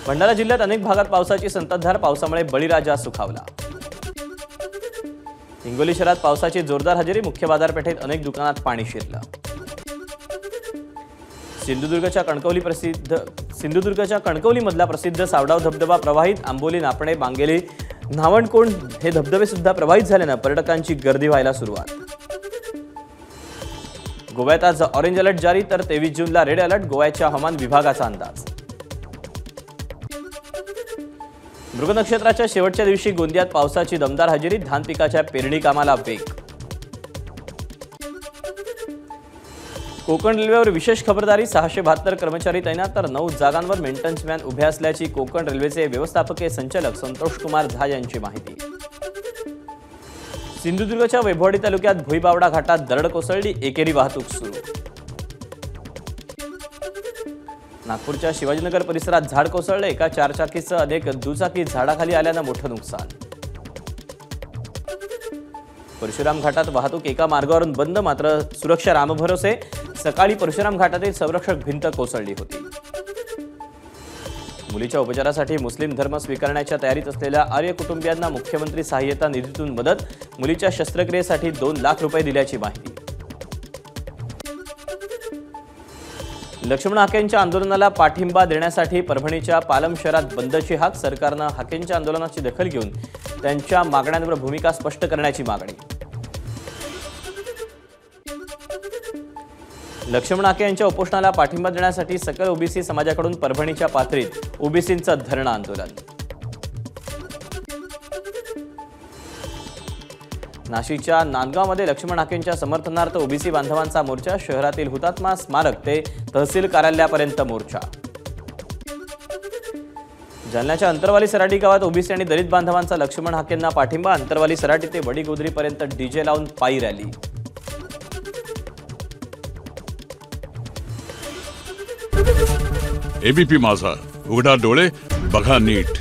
भंडारा जिल्ह्यात अनेक भागात पावसाची संततधार, पावसामुळे बळीराजा सुखावला। हिंगोली शहरात पावसाची जोरदार हजेरी, मुख्य बाजारपेठेत अनेक दुकानात पाणी शिरलं। सिंधुदुर्गच्या कणकवलीमधला प्रसिद्ध सावडाव धबधबा प्रवाहित, आंबोली, नापणे, बांगेली, न्हावणकोंड हे धबधबे सुद्धा प्रवाहित झाल्याने पर्यटकांची गर्दी व्हायला सुरुवात। गोव्यात आज ऑरेंज अलर्ट जारी, तर 23 जूनला रेड अलर्ट, गोव्याच्या हवामान विभागाचा अंदाज। मृग नक्षत्राच्या शेवटच्या दिवशी गोंदियात पावसाची दमदार हजेरी, धान पिकाच्या पेरणी कामाला वेग। कोकण रेल्वेवर विशेष खबरदारी, 672 कर्मचारी तैनात, तर 9 जागांवर मेंटेनन्स व्हॅन उभ्या असल्याची कोकण रेल्वेचे व्यवस्थापकीय संचालक संतोष कुमार झा यांची माहिती। सिंधुदुर्गच्या वैभववाडी तालुक्यात भुईबावडा घाटात दरड कोसळली, एकेरी वाहतूक सुरू। नागपूरच्या शिवाजीनगर परिसरात झाड कोसळले, एका चारचाकीसह अनेक दुचाकी झाडाखाली आल्यानं मोठं नुकसान। परशुराम घाटात वाहतूक एका मार्गावरून बंद, मात्र सुरक्षा रामभरोसे, सकाळी परशुराम घाटातील संरक्षक भिंत कोसळली होती। मुलीच्या उपचारासाठी मुस्लिम धर्म स्वीकारण्याच्या तयारीत असलेल्या आर्य कुटुंबियांना मुख्यमंत्री सहाय्यता निधीतून मदत, मुलीच्या शस्त्रक्रियेसाठी 2 लाख रुपये दिल्याची माहिती। लक्ष्मण हाकेंच्या आंदोलनाला पाठिंबा देण्यासाठी परभणीच्या पालम शहरात बंदची हाक, सरकारनं हाकेंच्या आंदोलनाची दखल घेऊन त्यांच्या मागण्यांवर भूमिका स्पष्ट करण्याची मागणी। लक्ष्मण हाके यांच्या उपोषणाला पाठिंबा देण्यासाठी सकल ओबीसी समाजाकडून परभणीच्या पाथरीत ओबीसींचं धरणं आंदोलन। नाशिकच्या नांदगावमध्ये लक्ष्मण हाकेंच्या समर्थनार्थ ओबीसी बांधवांचा मोर्चा, शहरातील हुतात्मा स्मारक ते तहसील कार्यालयापर्यंत मोर्चा। जालन्याच्या अंतरवाली सराटी गावात ओबीसी आणि दलित बांधवांचा लक्ष्मण हाकेंना पाठिंबा, अंतरवाली सराटी ते वडीगोद्रीपर्यंत डीजे लावून पायी रॅली। एबीपी माझा, उघडा डोळे बघा नीट।